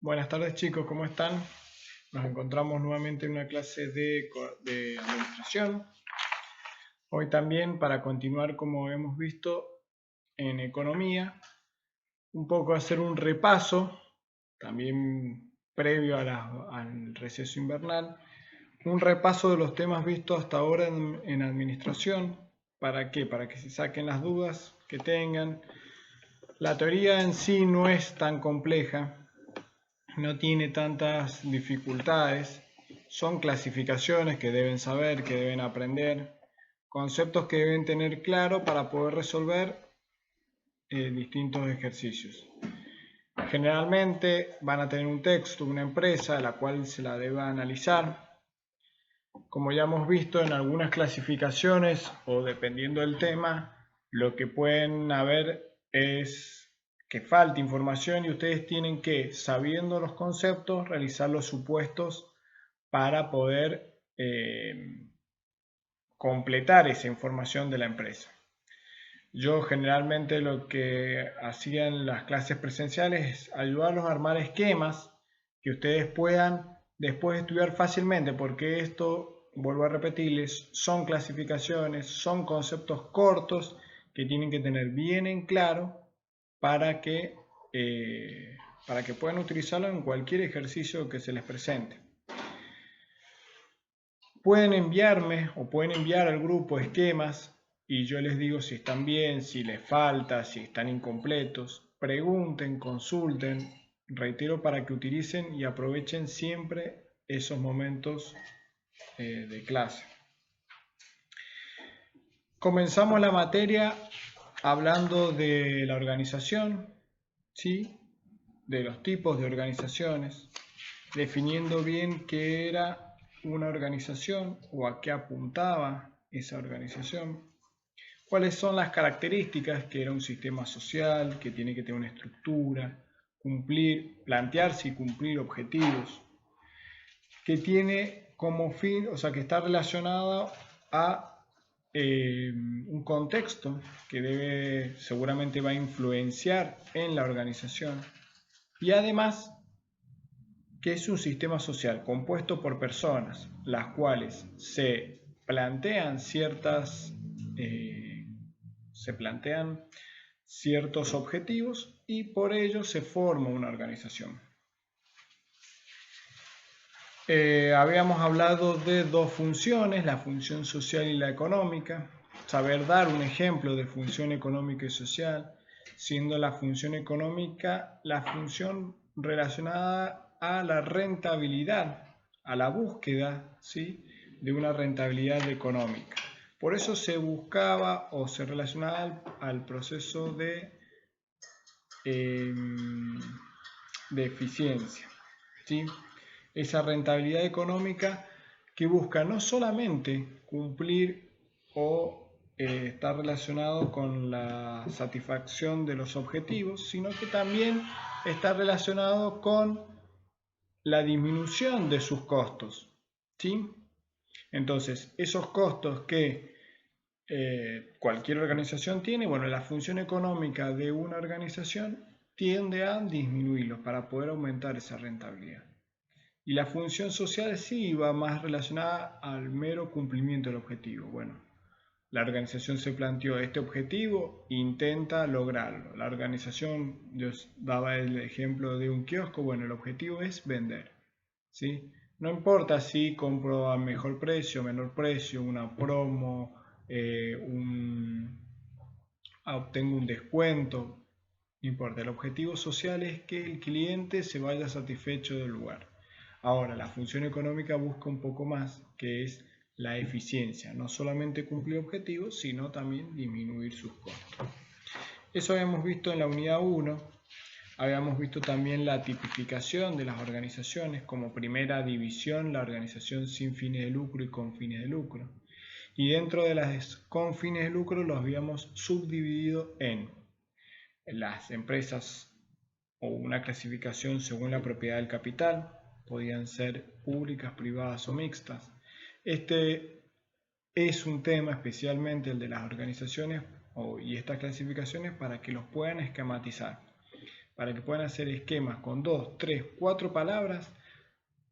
Buenas tardes chicos, ¿cómo están? Nos encontramos nuevamente en una clase de administración. Hoy también para continuar, como hemos visto, en economía, un poco hacer un repaso, también previo al receso invernal, un repaso de los temas vistos hasta ahora en administración. ¿Para qué? Para que se saquen las dudas que tengan. La teoría en sí no es tan compleja, no tiene tantas dificultades, son clasificaciones que deben saber, que deben aprender, conceptos que deben tener claro para poder resolver distintos ejercicios. Generalmente van a tener un texto, una empresa, a la cual se la debe analizar. Como ya hemos visto en algunas clasificaciones o dependiendo del tema, lo que pueden haber es que falta información y ustedes tienen que, sabiendo los conceptos, realizar los supuestos para poder completar esa información de la empresa. Yo generalmente lo que hacía en las clases presenciales es ayudarlos a armar esquemas que ustedes puedan después estudiar fácilmente, porque esto, vuelvo a repetirles, son clasificaciones, son conceptos cortos que tienen que tener bien en claro para que, para que puedan utilizarlo en cualquier ejercicio que se les presente. Pueden enviarme o pueden enviar al grupo esquemas y yo les digo si están bien, si les falta, si están incompletos. Pregunten, consulten, reitero, para que utilicen y aprovechen siempre esos momentos de clase. Comenzamos la materia hablando de la organización, ¿sí? De los tipos de organizaciones, definiendo bien qué era una organización o a qué apuntaba esa organización, cuáles son las características que era un sistema social, que tiene que tener una estructura, plantearse y cumplir objetivos, que tiene como fin, o sea, que está relacionado a un contexto que seguramente va a influenciar en la organización y además que es un sistema social compuesto por personas, las cuales se plantean ciertos objetivos y por ello se forma una organización. Habíamos hablado de dos funciones, la función social y la económica, saber dar un ejemplo de función económica y social, siendo la función económica la función relacionada a la rentabilidad, a la búsqueda, ¿sí?, de una rentabilidad económica. Por eso se buscaba o se relacionaba al proceso de eficiencia, ¿sí? Esa rentabilidad económica que busca no solamente cumplir o estar relacionado con la satisfacción de los objetivos, sino que también está relacionado con la disminución de sus costos, ¿sí? Entonces, esos costos que cualquier organización tiene, bueno, la función económica de una organización tiende a disminuirlos para poder aumentar esa rentabilidad. Y la función social sí va más relacionada al mero cumplimiento del objetivo. Bueno, la organización se planteó este objetivo, intenta lograrlo. La organización, yo daba el ejemplo de un kiosco, bueno, el objetivo es vender, ¿sí? No importa si compro a mejor precio, menor precio, una promo, obtengo un descuento, no importa. El objetivo social es que el cliente se vaya satisfecho del lugar. Ahora, la función económica busca un poco más, que es la eficiencia, no solamente cumplir objetivos, sino también disminuir sus costos. Eso habíamos visto en la unidad 1. Habíamos visto también la tipificación de las organizaciones, como primera división, la organización sin fines de lucro y con fines de lucro. Y dentro de las con fines de lucro los habíamos subdividido en las empresas o una clasificación según la propiedad del capital, podían ser públicas, privadas o mixtas. Este es un tema, especialmente el de las organizaciones y estas clasificaciones, para que los puedan esquematizar, para que puedan hacer esquemas con 2, 3, 4 palabras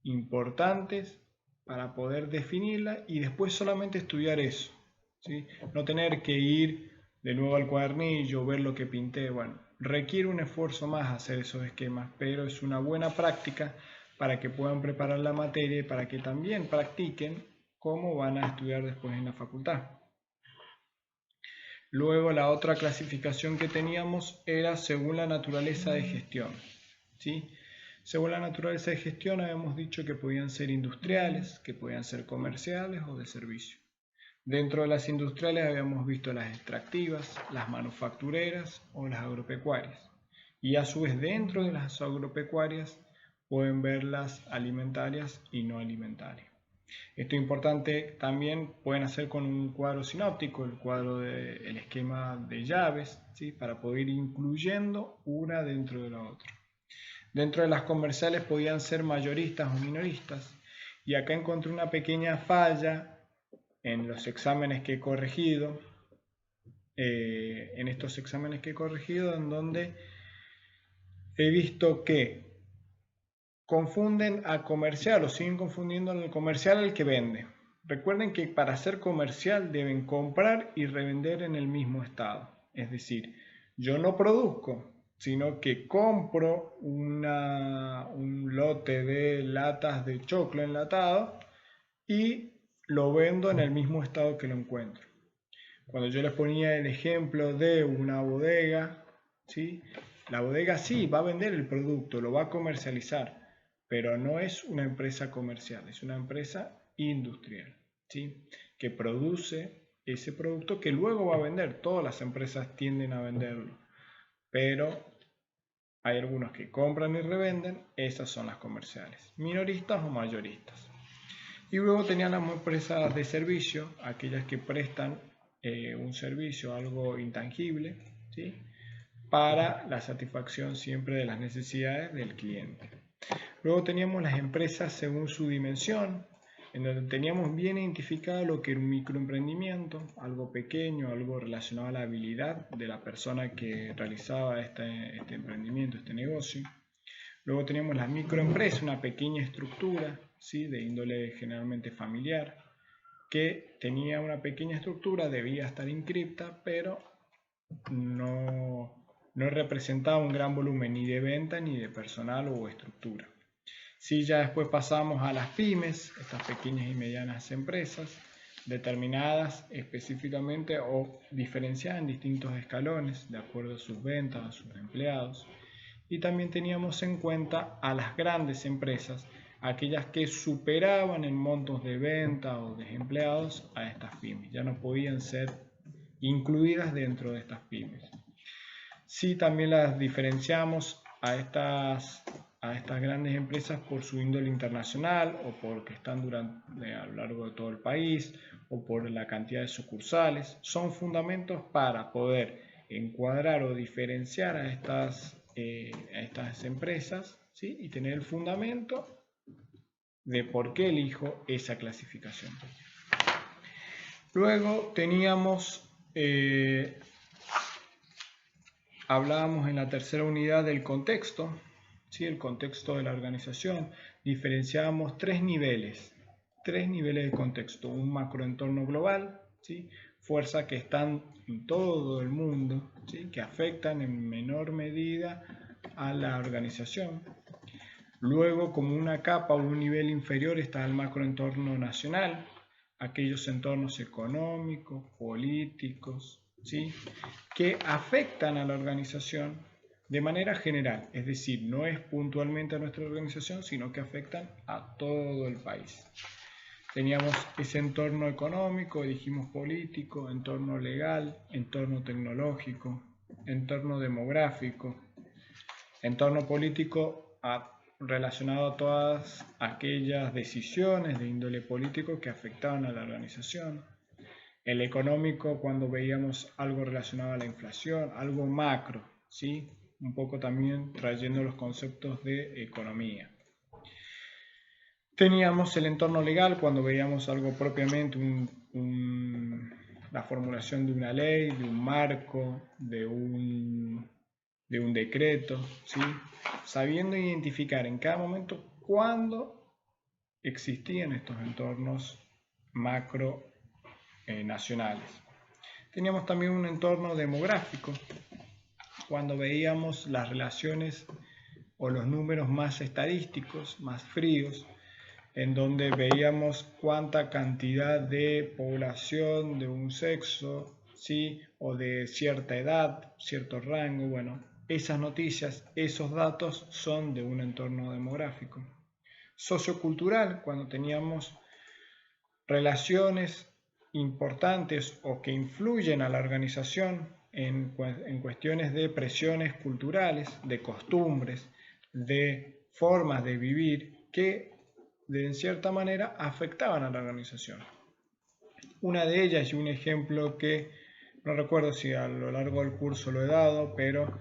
importantes para poder definirla y después solamente estudiar eso, ¿sí? No tener que ir de nuevo al cuadernillo, ver lo que pinté. Bueno, requiere un esfuerzo más hacer esos esquemas, pero es una buena práctica para que puedan preparar la materia y para que también practiquen cómo van a estudiar después en la facultad. Luego la otra clasificación que teníamos era según la naturaleza de gestión, ¿sí? Según la naturaleza de gestión habíamos dicho que podían ser industriales, que podían ser comerciales o de servicio. Dentro de las industriales habíamos visto las extractivas, las manufactureras o las agropecuarias. Y a su vez dentro de las agropecuarias pueden ver las alimentarias y no alimentarias. Esto es importante también, pueden hacer con un cuadro sinóptico, el cuadro del esquema de llaves, ¿sí? Para poder ir incluyendo una dentro de la otra. Dentro de las comerciales podían ser mayoristas o minoristas. Y acá encontré una pequeña falla en los exámenes que he corregido. En estos exámenes que he corregido, en donde he visto que confunden a comercial o siguen confundiendo al comercial al que vende. Recuerden que para ser comercial deben comprar y revender en el mismo estado. Es decir, yo no produzco, sino que compro un lote de latas de choclo enlatado y lo vendo en el mismo estado que lo encuentro. Cuando yo les ponía el ejemplo de una bodega, ¿sí? La bodega sí va a vender el producto, lo va a comercializar, pero no es una empresa comercial, es una empresa industrial, ¿sí? Que produce ese producto que luego va a vender. Todas las empresas tienden a venderlo, pero hay algunos que compran y revenden. Esas son las comerciales, minoristas o mayoristas. Y luego tenían las empresas de servicio, aquellas que prestan un servicio, algo intangible, ¿sí? Para la satisfacción siempre de las necesidades del cliente. Luego teníamos las empresas según su dimensión, en donde teníamos bien identificado lo que era un microemprendimiento, algo pequeño, algo relacionado a la habilidad de la persona que realizaba este emprendimiento, este negocio. Luego teníamos la microempresa, una pequeña estructura, ¿sí? De índole generalmente familiar, que tenía una pequeña estructura, debía estar inscripta, pero no representaba un gran volumen ni de venta ni de personal o estructura. Sí, ya después pasamos a las pymes, estas pequeñas y medianas empresas, determinadas específicamente o diferenciadas en distintos escalones, de acuerdo a sus ventas, a sus empleados. Y también teníamos en cuenta a las grandes empresas, aquellas que superaban en montos de venta o de empleados a estas pymes, ya no podían ser incluidas dentro de estas pymes. Sí, también las diferenciamos a estas grandes empresas por su índole internacional o porque están a lo largo de todo el país o por la cantidad de sucursales. Son fundamentos para poder encuadrar o diferenciar a estas empresas, ¿sí? Y tener el fundamento de por qué elijo esa clasificación. Luego teníamos, hablábamos en la tercera unidad del contexto, ¿sí? El contexto de la organización. Diferenciábamos tres niveles de contexto: un macroentorno global, ¿sí? Fuerzas que están en todo el mundo, ¿sí? Que afectan en menor medida a la organización. Luego, como una capa o un nivel inferior, está el macroentorno nacional, aquellos entornos económicos, políticos, ¿sí? Que afectan a la organización de manera general, es decir, no es puntualmente a nuestra organización, sino que afectan a todo el país. Teníamos ese entorno económico, dijimos político, entorno legal, entorno tecnológico, entorno demográfico, entorno político relacionado a todas aquellas decisiones de índole político que afectaban a la organización. El económico, cuando veíamos algo relacionado a la inflación, algo macro, ¿sí? Un poco también trayendo los conceptos de economía. Teníamos el entorno legal cuando veíamos algo propiamente, la formulación de una ley, de un marco, de un de un decreto, ¿sí? Sabiendo identificar en cada momento cuándo existían estos entornos macro nacionales. Teníamos también un entorno demográfico, cuando veíamos las relaciones o los números más estadísticos, más fríos, en donde veíamos cuánta cantidad de población de un sexo, ¿sí? O de cierta edad, cierto rango. Bueno, esas noticias, esos datos son de un entorno demográfico. Sociocultural, cuando teníamos relaciones importantes o que influyen a la organización en cuestiones de presiones culturales, de costumbres, de formas de vivir que de cierta manera afectaban a la organización. Una de ellas, y un ejemplo que no recuerdo si a lo largo del curso lo he dado, pero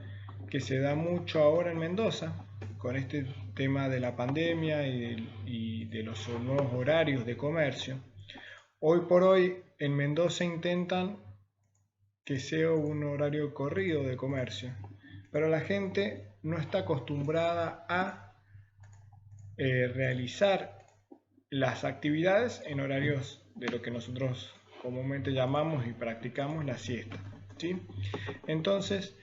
que se da mucho ahora en Mendoza, con este tema de la pandemia y de los nuevos horarios de comercio. Hoy por hoy en Mendoza intentan que sea un horario corrido de comercio, pero la gente no está acostumbrada a realizar las actividades en horarios de lo que nosotros comúnmente llamamos y practicamos la siesta, ¿sí? Entonces,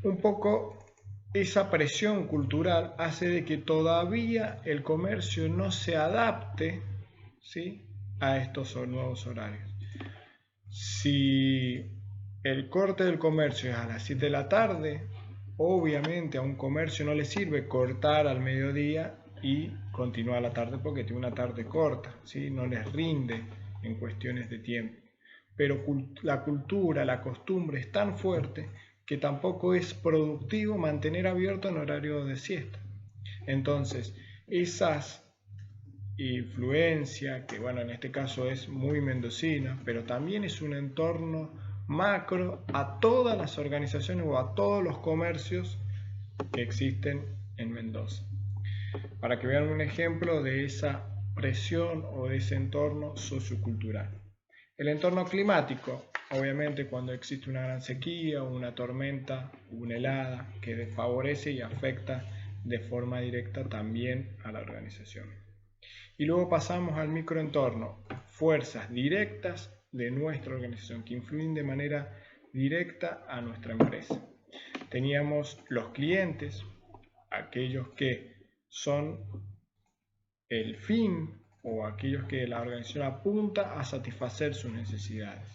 un poco esa presión cultural hace de que todavía el comercio no se adapte, ¿sí?, a estos nuevos horarios. Si el corte del comercio es a las 7 de la tarde, obviamente a un comercio no le sirve cortar al mediodía y continuar la tarde porque tiene una tarde corta, ¿sí? No les rinde en cuestiones de tiempo. Pero la cultura, la costumbre es tan fuerte que tampoco es productivo mantener abierto en horario de siesta. Entonces, esas influencia, que bueno, en este caso es muy mendocina, pero también es un entorno macro a todas las organizaciones o a todos los comercios que existen en Mendoza. Para que vean un ejemplo de esa presión o de ese entorno sociocultural. El entorno climático, obviamente cuando existe una gran sequía, una tormenta, una helada, que favorece y afecta de forma directa también a la organización. Y luego pasamos al microentorno, fuerzas directas de nuestra organización que influyen de manera directa a nuestra empresa. Teníamos los clientes, aquellos que son el fin o aquellos que la organización apunta a satisfacer sus necesidades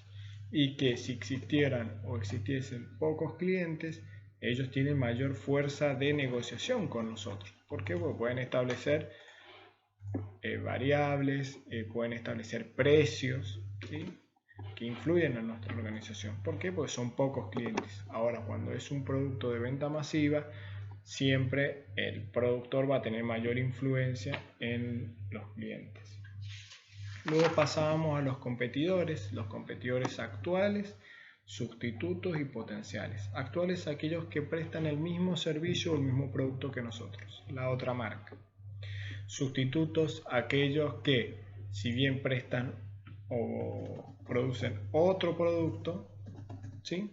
y que si existieran o existiesen pocos clientes, ellos tienen mayor fuerza de negociación con nosotros, porque pueden establecer variables, pueden establecer precios, ¿sí?, que influyen en nuestra organización. ¿Por qué? Porque son pocos clientes. Ahora, cuando es un producto de venta masiva, siempre el productor va a tener mayor influencia en los clientes. Luego pasábamos a los competidores actuales, sustitutos y potenciales. Actuales, aquellos que prestan el mismo servicio o el mismo producto que nosotros, la otra marca. Sustitutos, aquellos que, si bien prestan o producen otro producto, ¿sí?,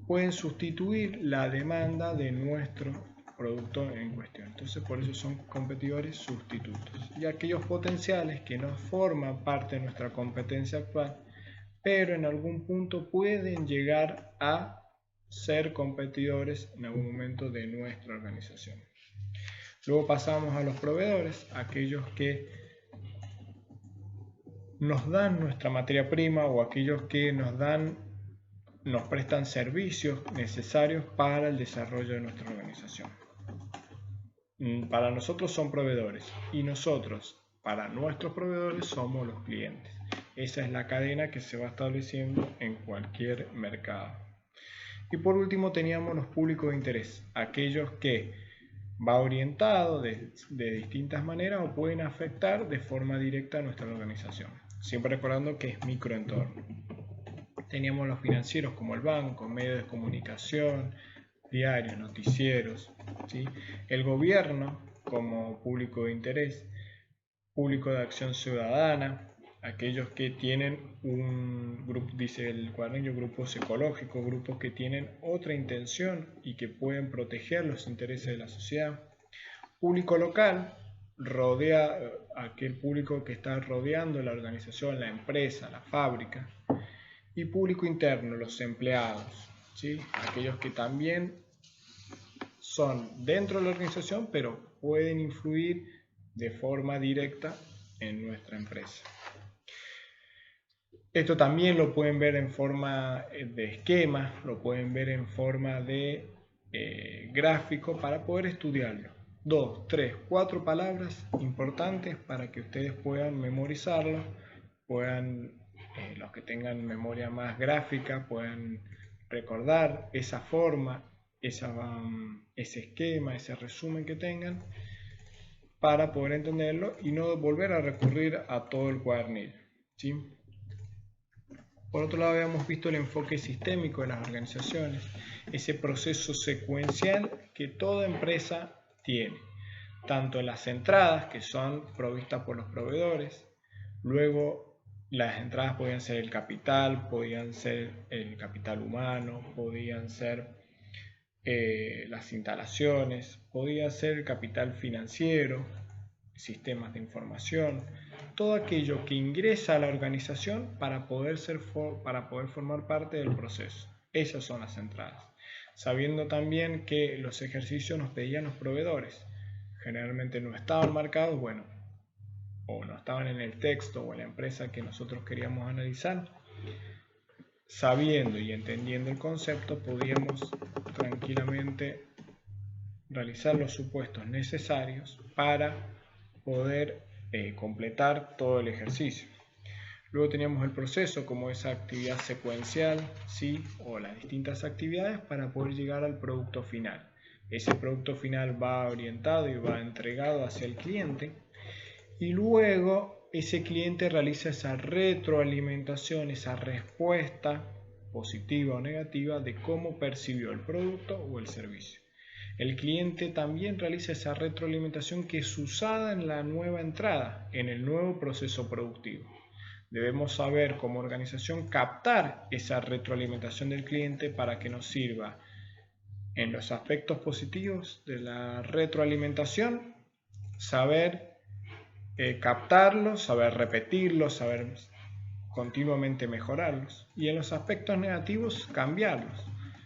pueden sustituir la demanda de nuestro producto en cuestión. Entonces, por eso son competidores sustitutos. Y aquellos potenciales que no forman parte de nuestra competencia actual, pero en algún punto pueden llegar a ser competidores en algún momento de nuestra organización. Luego pasamos a los proveedores, aquellos que nos dan nuestra materia prima o aquellos que nos prestan servicios necesarios para el desarrollo de nuestra organización. Para nosotros son proveedores y nosotros, para nuestros proveedores, somos los clientes. Esa es la cadena que se va estableciendo en cualquier mercado. Y por último teníamos los públicos de interés, aquellos que va orientado de distintas maneras o pueden afectar de forma directa a nuestra organización. Siempre recordando que es microentorno. Teníamos los financieros como el banco, medios de comunicación, diarios, noticieros, ¿sí?, el gobierno como público de interés, público de acción ciudadana, aquellos que tienen un grupo, dice el cuadernillo, grupos ecológicos, grupos que tienen otra intención y que pueden proteger los intereses de la sociedad. Público local rodea aquel público que está rodeando la organización, la empresa, la fábrica. Y público interno, los empleados, ¿sí? Aquellos que también son dentro de la organización, pero pueden influir de forma directa en nuestra empresa. Esto también lo pueden ver en forma de esquema, lo pueden ver en forma de gráfico para poder estudiarlo. 2, 3, 4 palabras importantes para que ustedes puedan memorizarlo, puedan, los que tengan memoria más gráfica, puedan recordar esa forma, ese esquema, ese resumen que tengan, para poder entenderlo y no volver a recurrir a todo el cuadernillo, ¿sí? Por otro lado, habíamos visto el enfoque sistémico de las organizaciones, ese proceso secuencial que toda empresa tiene, tanto en las entradas, que son provistas por los proveedores, luego las entradas podían ser el capital, podían ser el capital humano, podían ser las instalaciones, podía ser el capital financiero, sistemas de información, todo aquello que ingresa a la organización para poder formar parte del proceso. Esas son las entradas. Sabiendo también que los ejercicios nos pedían los proveedores. Generalmente no estaban marcados, bueno, o no estaban en el texto o en la empresa que nosotros queríamos analizar. Sabiendo y entendiendo el concepto, podíamos tranquilamente realizar los supuestos necesarios para poder completar todo el ejercicio. Luego teníamos el proceso como esa actividad secuencial, ¿sí? O las distintas actividades para poder llegar al producto final. Ese producto final va orientado y va entregado hacia el cliente y luego ese cliente realiza esa retroalimentación, esa respuesta positiva o negativa de cómo percibió el producto o el servicio. El cliente también realiza esa retroalimentación que es usada en la nueva entrada, en el nuevo proceso productivo. Debemos saber como organización captar esa retroalimentación del cliente para que nos sirva en los aspectos positivos de la retroalimentación, saber captarlos, saber repetirlos, saber continuamente mejorarlos, y en los aspectos negativos cambiarlos.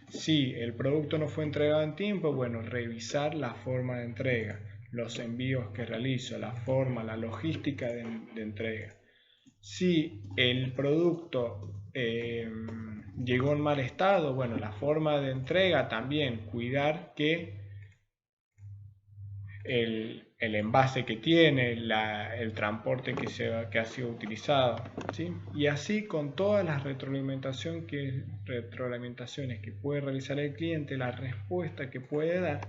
Si el producto no fue entregado en tiempo, bueno, revisar la forma de entrega, los envíos que realizo, la forma, la logística de entrega. Si el producto llegó en mal estado, bueno, la forma de entrega también, cuidar que el envase que tiene, el transporte que ha sido utilizado, ¿sí? Y así con todas las retroalimentaciones que puede realizar el cliente, la respuesta que puede dar,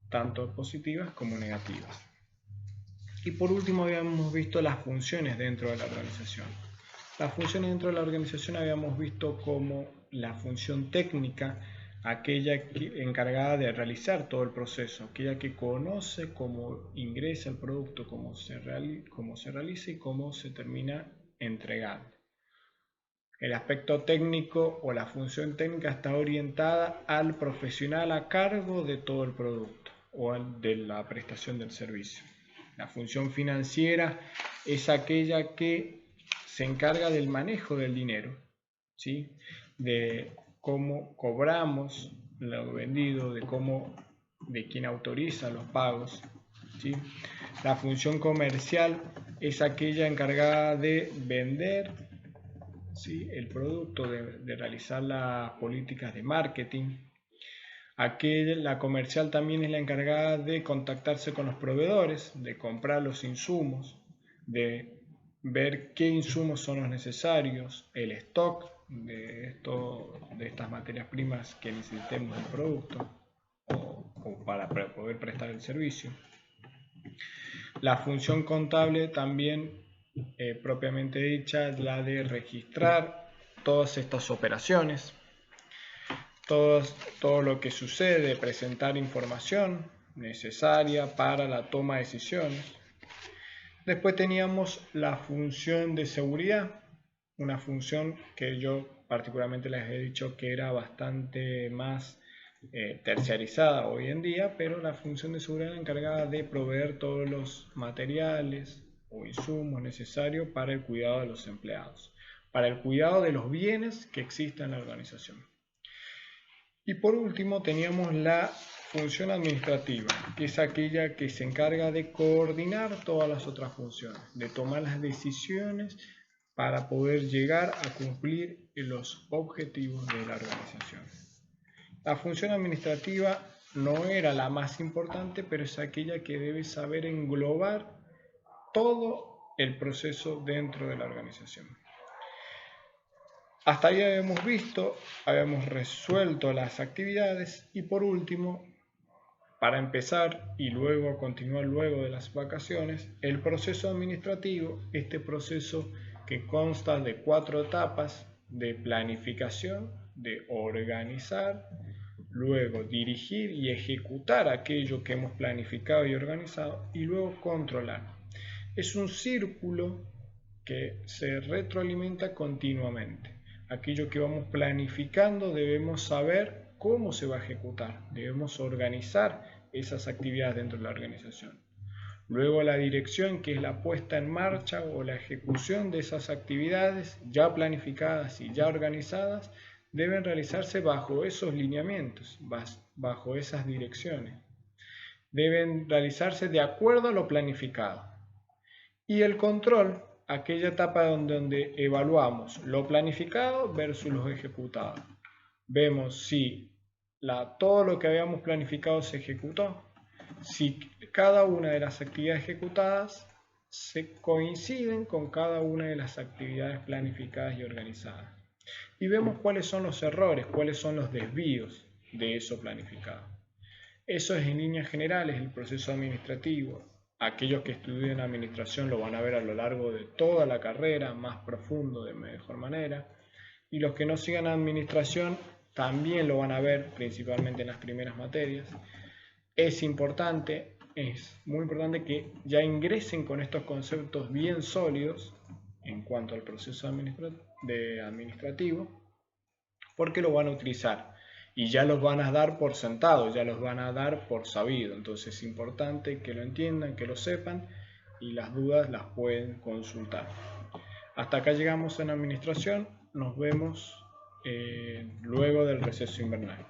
tanto positivas como negativas. Y por último habíamos visto las funciones dentro de la organización. Las funciones dentro de la organización habíamos visto como la función técnica, aquella encargada de realizar todo el proceso, aquella que conoce cómo ingresa el producto, cómo se realiza y cómo se termina entregando. El aspecto técnico o la función técnica está orientada al profesional a cargo de todo el producto o de la prestación del servicio. La función financiera es aquella que se encarga del manejo del dinero, ¿sí? De cómo cobramos lo vendido, de quién autoriza los pagos, ¿sí? La función comercial es aquella encargada de vender, ¿sí?, el producto, de realizar las políticas de marketing. La comercial también es la encargada de contactarse con los proveedores, de comprar los insumos, de ver qué insumos son los necesarios, el stock de estas materias primas que necesitemos del producto o para poder prestar el servicio. La función contable también, propiamente dicha, es la de registrar todas estas operaciones, todo lo que sucede, presentar información necesaria para la toma de decisiones. Después teníamos la función de seguridad, una función que yo particularmente les he dicho que era bastante más terciarizada hoy en día, pero la función de seguridad encargada de proveer todos los materiales o insumos necesarios para el cuidado de los empleados, para el cuidado de los bienes que existen en la organización. Y por último teníamos la función administrativa, que es aquella que se encarga de coordinar todas las otras funciones, de tomar las decisiones para poder llegar a cumplir los objetivos de la organización. La función administrativa no era la más importante, pero es aquella que debe saber englobar todo el proceso dentro de la organización. Hasta ahí habíamos visto, habíamos resuelto las actividades y por último, para empezar y luego continuar luego de las vacaciones, el proceso administrativo, este proceso que consta de 4 etapas de planificación, de organizar, luego dirigir y ejecutar aquello que hemos planificado y organizado y luego controlar. Es un círculo que se retroalimenta continuamente. Aquello que vamos planificando debemos saber cómo se va a ejecutar, debemos organizar esas actividades dentro de la organización. Luego la dirección, que es la puesta en marcha o la ejecución de esas actividades ya planificadas y ya organizadas, deben realizarse bajo esos lineamientos, bajo esas direcciones. Deben realizarse de acuerdo a lo planificado. Y el control, aquella etapa donde evaluamos lo planificado versus lo ejecutado. Vemos si todo lo que habíamos planificado se ejecutó, si cada una de las actividades ejecutadas se coinciden con cada una de las actividades planificadas y organizadas. Y vemos cuáles son los errores, cuáles son los desvíos de eso planificado. Eso es en líneas generales el proceso administrativo. Aquellos que estudian administración lo van a ver a lo largo de toda la carrera, más profundo, de mejor manera. Y los que no sigan administración también lo van a ver, principalmente en las primeras materias. Es muy importante que ya ingresen con estos conceptos bien sólidos en cuanto al proceso administrativo, porque lo van a utilizar y ya los van a dar por sentado, ya los van a dar por sabido. Entonces es importante que lo entiendan, que lo sepan y las dudas las pueden consultar. Hasta acá llegamos en administración, nos vemos luego del receso invernal.